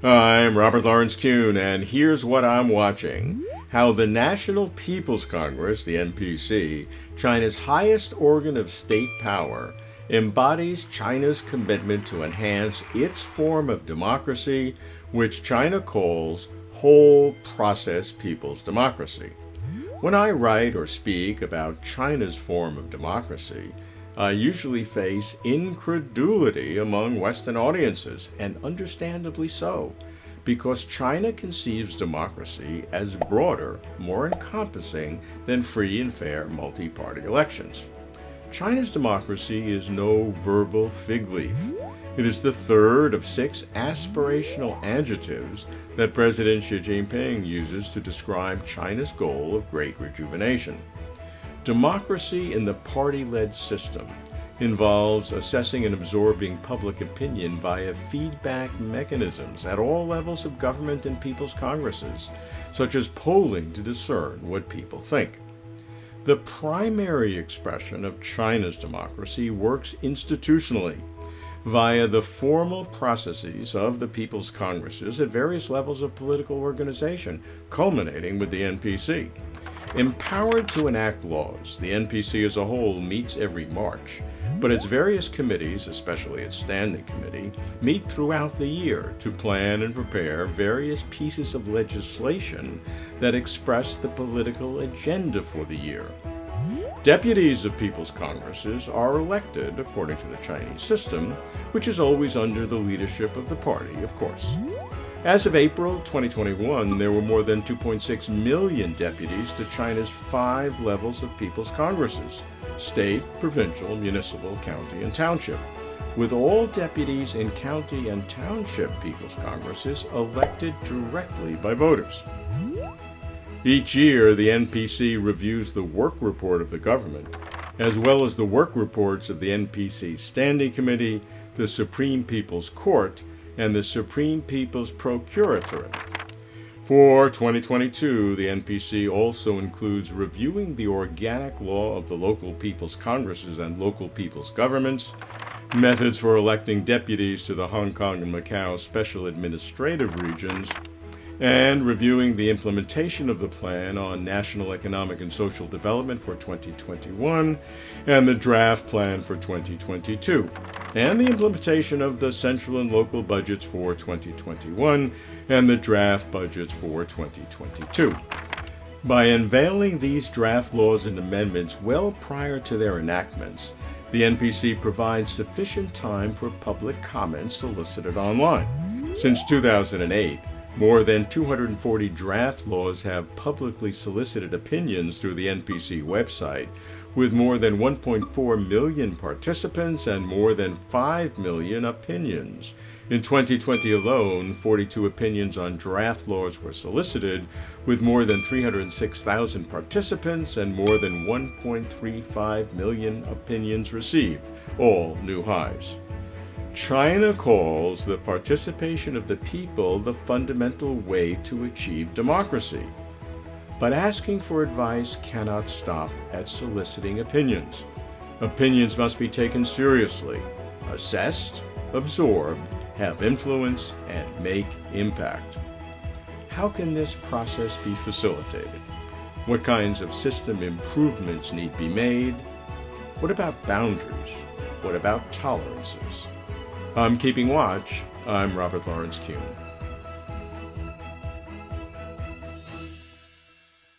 I'm Robert Lawrence Kuhn, and here's what I'm watching. How the National People's Congress, the NPC, China's highest organ of state power, embodies China's commitment to enhance its form of democracy, which China calls whole process people's democracy. When I write or speak about China's form of democracy, I usually face incredulity among Western audiences, and understandably so, because China conceives democracy as broader, more encompassing than free and fair multi-party elections. China's democracy is no verbal fig leaf. It is the third of 6 aspirational adjectives that President Xi Jinping uses to describe China's goal of great rejuvenation. Democracy in the party-led system involves assessing and absorbing public opinion via feedback mechanisms at all levels of government and people's congresses, such as polling to discern what people think. The primary expression of China's democracy works institutionally via the formal processes of the people's congresses at various levels of political organization, culminating with the NPC. Empowered to enact laws, the NPC as a whole meets every March, but its various committees, especially its standing committee, meet throughout the year to plan and prepare various pieces of legislation that express the political agenda for the year. Deputies of people's congresses are elected according to the Chinese system, which is always under the leadership of the party, of course. As of April 2021, there were more than 2.6 million deputies to China's 5 levels of people's congresses: state, provincial, municipal, county, and township, with all deputies in county and township people's congresses elected directly by voters. Each year, the NPC reviews the work report of the government, as well as the work reports of the NPC Standing Committee, the Supreme People's Court, and the Supreme People's Procuratorate. For 2022, the NPC also includes reviewing the organic law of the local people's congresses and local people's governments, methods for electing deputies to the Hong Kong and Macau special administrative regions, and reviewing the implementation of the Plan on National Economic and Social Development for 2021 and the Draft Plan for 2022, and the implementation of the central and local budgets for 2021 and the draft budgets for 2022. By unveiling these draft laws and amendments well prior to their enactments, the NPC provides sufficient time for public comments solicited online. Since 2008, more than 240 draft laws have publicly solicited opinions through the NPC website, with more than 1.4 million participants and more than 5 million opinions. In 2020 alone, 42 opinions on draft laws were solicited, with more than 306,000 participants and more than 1.35 million opinions received, all new highs. China calls the participation of the people the fundamental way to achieve democracy. But asking for advice cannot stop at soliciting opinions. Opinions must be taken seriously, assessed, absorbed, have influence, and make impact. How can this process be facilitated? What kinds of system improvements need be made? What about boundaries? What about tolerances? I'm keeping watch. I'm Robert Lawrence Kuhn.